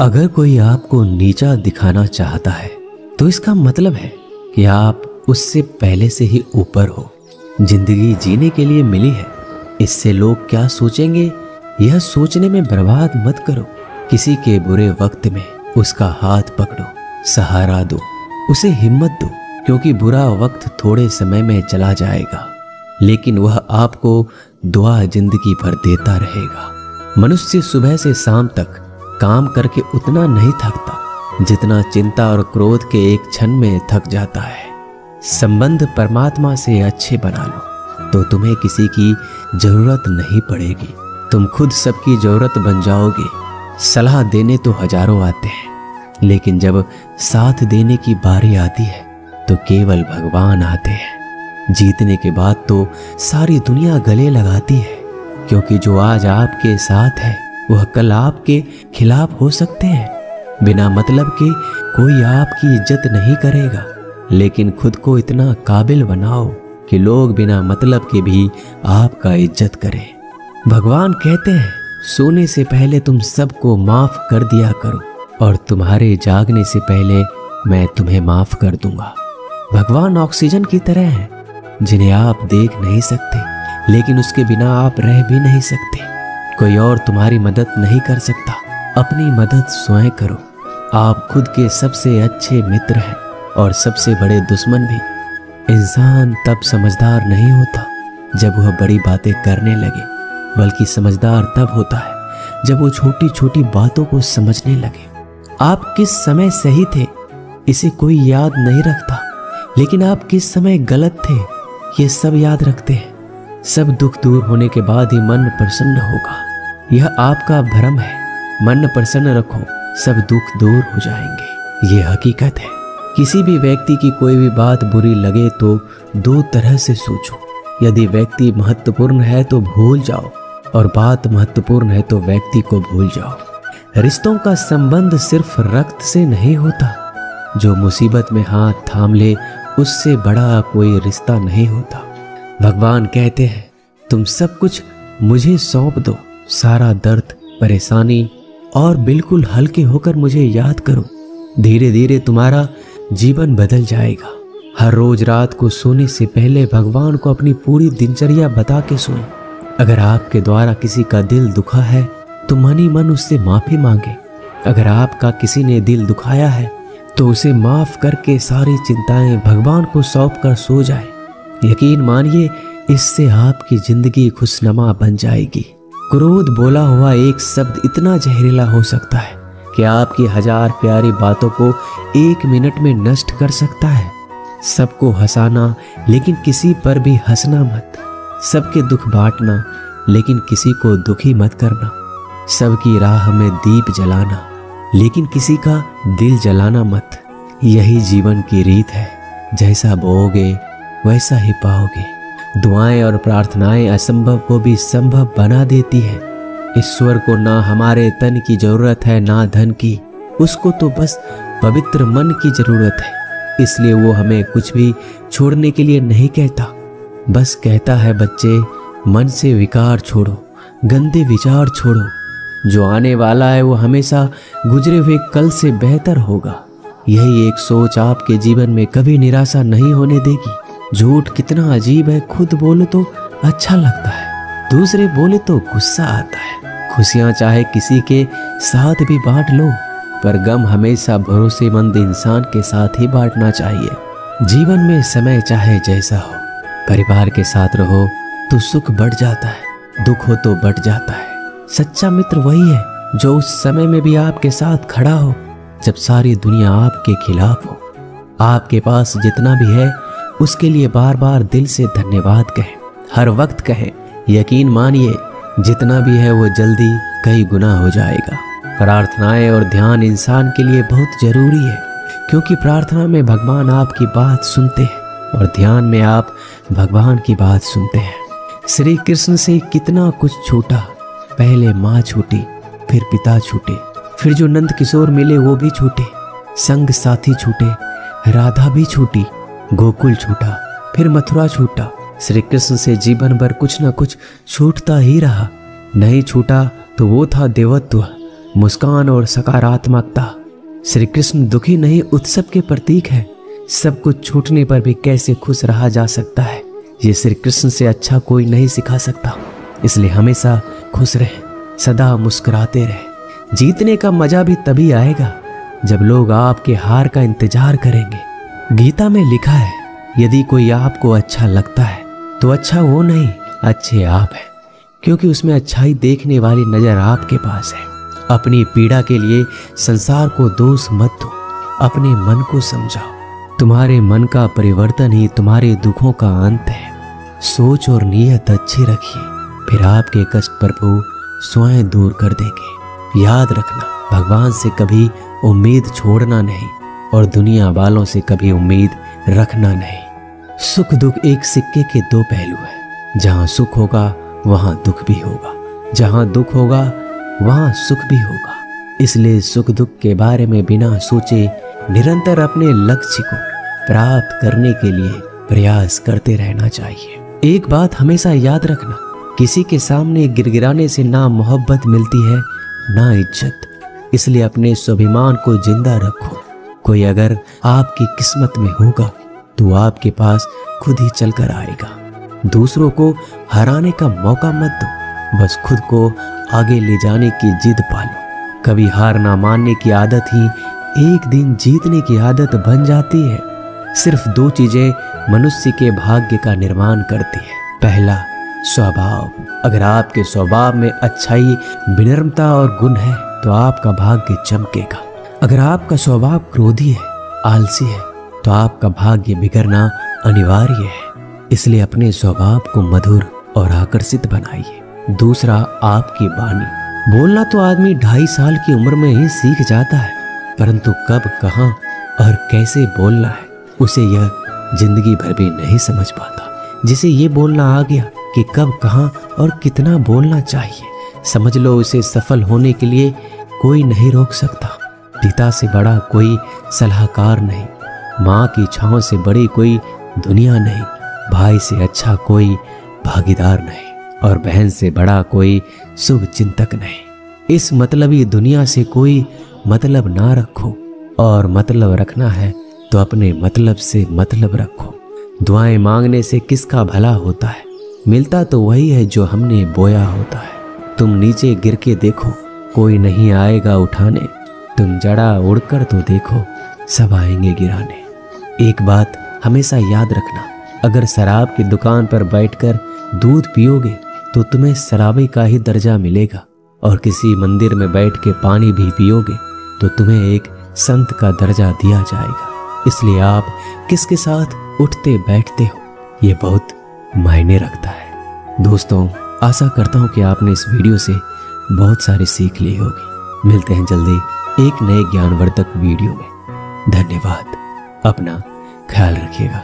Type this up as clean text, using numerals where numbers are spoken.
अगर कोई आपको नीचा दिखाना चाहता है तो इसका मतलब है कि आप उससे पहले से ही ऊपर हो। जिंदगी जीने के लिए मिली है, इससे लोग क्या सोचेंगे यह सोचने में बर्बाद मत करो। किसी के बुरे वक्त में उसका हाथ पकड़ो, सहारा दो, उसे हिम्मत दो, क्योंकि बुरा वक्त थोड़े समय में चला जाएगा लेकिन वह आपको दुआ जिंदगी भर देता रहेगा। मनुष्य सुबह से शाम तक काम करके उतना नहीं थकता जितना चिंता और क्रोध के एक क्षण में थक जाता है। संबंध परमात्मा से अच्छे बना लो तो तुम्हें किसी की जरूरत नहीं पड़ेगी, तुम खुद सबकी जरूरत बन जाओगे। सलाह देने तो हजारों आते हैं लेकिन जब साथ देने की बारी आती है तो केवल भगवान आते हैं। जीतने के बाद तो सारी दुनिया गले लगाती है, क्योंकि जो आज आपके साथ है वह कल आपके खिलाफ हो सकते हैं। बिना मतलब के कोई आपकी इज्जत नहीं करेगा, लेकिन खुद को इतना काबिल बनाओ कि लोग बिना मतलब के भी आपका इज्जत करें। भगवान कहते हैं सोने से पहले तुम सबको माफ कर दिया करो और तुम्हारे जागने से पहले मैं तुम्हें माफ कर दूंगा। भगवान ऑक्सीजन की तरह है जिन्हें आप देख नहीं सकते लेकिन उसके बिना आप रह भी नहीं सकते। कोई और तुम्हारी मदद नहीं कर सकता, अपनी मदद स्वयं करो। आप खुद के सबसे अच्छे मित्र हैं और सबसे बड़े दुश्मन भी। इंसान तब समझदार नहीं होता जब वह बड़ी बातें करने लगे, बल्कि समझदार तब होता है जब वो छोटी छोटी बातों को समझने लगे। आप किस समय सही थे इसे कोई याद नहीं रखता, लेकिन आप किस समय गलत थे ये सब याद रखते हैं। सब दुख दूर होने के बाद ही मन प्रसन्न होगा, यह आपका भ्रम है। मन प्रसन्न रखो, सब दुख दूर हो जाएंगे, ये हकीकत है। किसी भी व्यक्ति की कोई भी बात बुरी लगे तो दो तरह से सोचो। यदि व्यक्ति महत्वपूर्ण है तो भूल जाओ और बात महत्वपूर्ण है तो व्यक्ति को भूल जाओ। रिश्तों का संबंध सिर्फ रक्त से नहीं होता, जो मुसीबत में हाथ थाम ले उससे बड़ा कोई रिश्ता नहीं होता। भगवान कहते हैं तुम सब कुछ मुझे सौंप दो, सारा दर्द परेशानी, और बिल्कुल हल्के होकर मुझे याद करो। धीरे धीरे तुम्हारा जीवन बदल जाएगा। हर रोज रात को सोने से पहले भगवान को अपनी पूरी दिनचर्या बता के सोएं। अगर आपके द्वारा किसी का दिल दुखा है तो मन ही मन उससे माफी मांगे। अगर आपका किसी ने दिल दुखाया है तो उसे माफ करके सारी चिंताएं भगवान को सौंप कर सो जाए। यकीन मानिए इससे आपकी जिंदगी खुशनुमा बन जाएगी। क्रोध बोला हुआ एक शब्द इतना जहरीला हो सकता है कि आपकी हजार प्यारी बातों को 1 मिनट में नष्ट कर सकता है। सबको हंसाना लेकिन किसी पर भी हंसना मत। सबके दुख बांटना लेकिन किसी को दुखी मत करना। सबकी राह में दीप जलाना लेकिन किसी का दिल जलाना मत। यही जीवन की रीत है, जैसा बोओगे वैसा ही पाओगे। दुआएं और प्रार्थनाएं असंभव को भी संभव बना देती है। ईश्वर को ना हमारे तन की जरूरत है ना धन की, उसको तो बस पवित्र मन की जरूरत है। इसलिए वो हमें कुछ भी छोड़ने के लिए नहीं कहता, बस कहता है बच्चे मन से विकार छोड़ो, गंदे विचार छोड़ो। जो आने वाला है वो हमेशा गुजरे हुए कल से बेहतर होगा। यही एक सोच आपके जीवन में कभी निराशा नहीं होने देगी। झूठ कितना अजीब है, खुद बोलो तो अच्छा लगता है, दूसरे बोले तो गुस्सा आता है। खुशियां चाहे किसी के साथ भी बांट लो, पर गम हमेशा भरोसेमंद इंसान के साथ ही बांटना चाहिए। जीवन में समय चाहे जैसा हो, परिवार के साथ रहो तो सुख बढ़ जाता है, दुख हो तो बढ़ जाता है। सच्चा मित्र वही है जो उस समय में भी आपके साथ खड़ा हो जब सारी दुनिया आपके खिलाफ हो। आपके पास जितना भी है उसके लिए बार बार दिल से धन्यवाद कहें, हर वक्त कहें। यकीन मानिए जितना भी है वो जल्दी कई गुना हो जाएगा। प्रार्थनाएं और ध्यान इंसान के लिए बहुत जरूरी है, क्योंकि प्रार्थना में भगवान आपकी बात सुनते हैं और ध्यान में आप भगवान की बात सुनते हैं। श्री कृष्ण से कितना कुछ छूटा, पहले माँ छूटी, फिर पिता छूटे, फिर जो नंद किशोर मिले वो भी छूटे, संग साथी छूटे, राधा भी छूटी, गोकुल छूटा, फिर मथुरा छूटा। श्री कृष्ण से जीवन भर कुछ न कुछ छूटता ही रहा। नहीं छूटा तो वो था देवत्व, मुस्कान और सकारात्मकता। श्री कृष्ण दुखी नहीं, उत्सव के प्रतीक है। सब कुछ छूटने पर भी कैसे खुश रहा जा सकता है, ये श्री कृष्ण से अच्छा कोई नहीं सिखा सकता। इसलिए हमेशा खुश रहें, सदा मुस्कुराते रहें। जीतने का मजा भी तभी आएगा जब लोग आपके हार का इंतजार करेंगे। गीता में लिखा है, यदि कोई आपको अच्छा लगता है तो अच्छा वो नहीं, अच्छे आप हैं, क्योंकि उसमें अच्छाई देखने वाली नजर आपके पास है। अपनी पीड़ा के लिए संसार को दोष मत दो, अपने मन को समझाओ। तुम्हारे मन का परिवर्तन ही तुम्हारे दुखों का अंत है। सोच और नीयत अच्छी रखिए, फिर आपके कष्ट प्रभु स्वयं दूर कर देंगे। याद रखना, भगवान से कभी उम्मीद छोड़ना नहीं और दुनिया वालों से कभी उम्मीद रखना नहीं। सुख दुख एक सिक्के के दो पहलू है। जहां सुख होगा वहां दुख भी होगा, जहां दुख होगा वहां सुख भी होगा। इसलिए सुख दुख के बारे में बिना सोचे निरंतर अपने लक्ष्य को प्राप्त करने के लिए प्रयास करते रहना चाहिए। एक बात हमेशा याद रखना, किसी के सामने गिड़गिड़ाने से ना मोहब्बत मिलती है ना इज्जत। इसलिए अपने स्वाभिमान को जिंदा रखो। कोई अगर आपकी किस्मत में होगा तो आपके पास खुद ही चलकर आएगा। दूसरों को हराने का मौका मत दो, बस खुद को आगे ले जाने की जिद पालो। कभी हार ना मानने की आदत ही एक दिन जीतने की आदत बन जाती है। सिर्फ दो चीजें मनुष्य के भाग्य का निर्माण करती है। पहला, स्वभाव। अगर आपके स्वभाव में अच्छाई, विनम्रता और गुण है तो आपका भाग्य चमकेगा। अगर आपका स्वभाव क्रोधी है, आलसी है, तो आपका भाग्य बिगड़ना अनिवार्य है। इसलिए अपने स्वभाव को मधुर और आकर्षित बनाइए। दूसरा, आपकी वाणी। बोलना तो आदमी 2.5 साल की उम्र में ही सीख जाता है, परंतु कब, कहां और कैसे बोलना है उसे यह जिंदगी भर भी नहीं समझ पाता। जिसे ये बोलना आ गया कि कब, कहां और कितना बोलना चाहिए, समझ लो उसे सफल होने के लिए कोई नहीं रोक सकता। पिता से बड़ा कोई सलाहकार नहीं, माँ की छांव से बड़ी कोई दुनिया नहीं, भाई से अच्छा कोई भागीदार नहीं और बहन से बड़ा कोई शुभ चिंतक नहीं। इस मतलबी दुनिया से कोई मतलब ना रखो, और मतलब रखना है तो अपने मतलब से मतलब रखो। दुआएं मांगने से किसका भला होता है, मिलता तो वही है जो हमने बोया होता है। तुम नीचे गिर के देखो, कोई नहीं आएगा उठाने। तुम जड़ा उड़कर तो देखो, सब आएंगे गिराने। एक बात हमेशा याद रखना, अगर शराब की दुकान पर बैठकर दूध पियोगे तो तुम्हें शराबी का ही दर्जा मिलेगा, और किसी मंदिर में बैठ के पानी भी पियोगे तो तुम्हें एक संत का दर्जा दिया जाएगा। इसलिए आप किसके साथ उठते बैठते हो, ये बहुत मायने रखता है। दोस्तों, आशा करता हूँ कि आपने इस वीडियो से बहुत सारी सीख ली होगी। मिलते हैं जल्दी एक नए ज्ञानवर्धक वीडियो में। धन्यवाद। अपना ख्याल रखिएगा।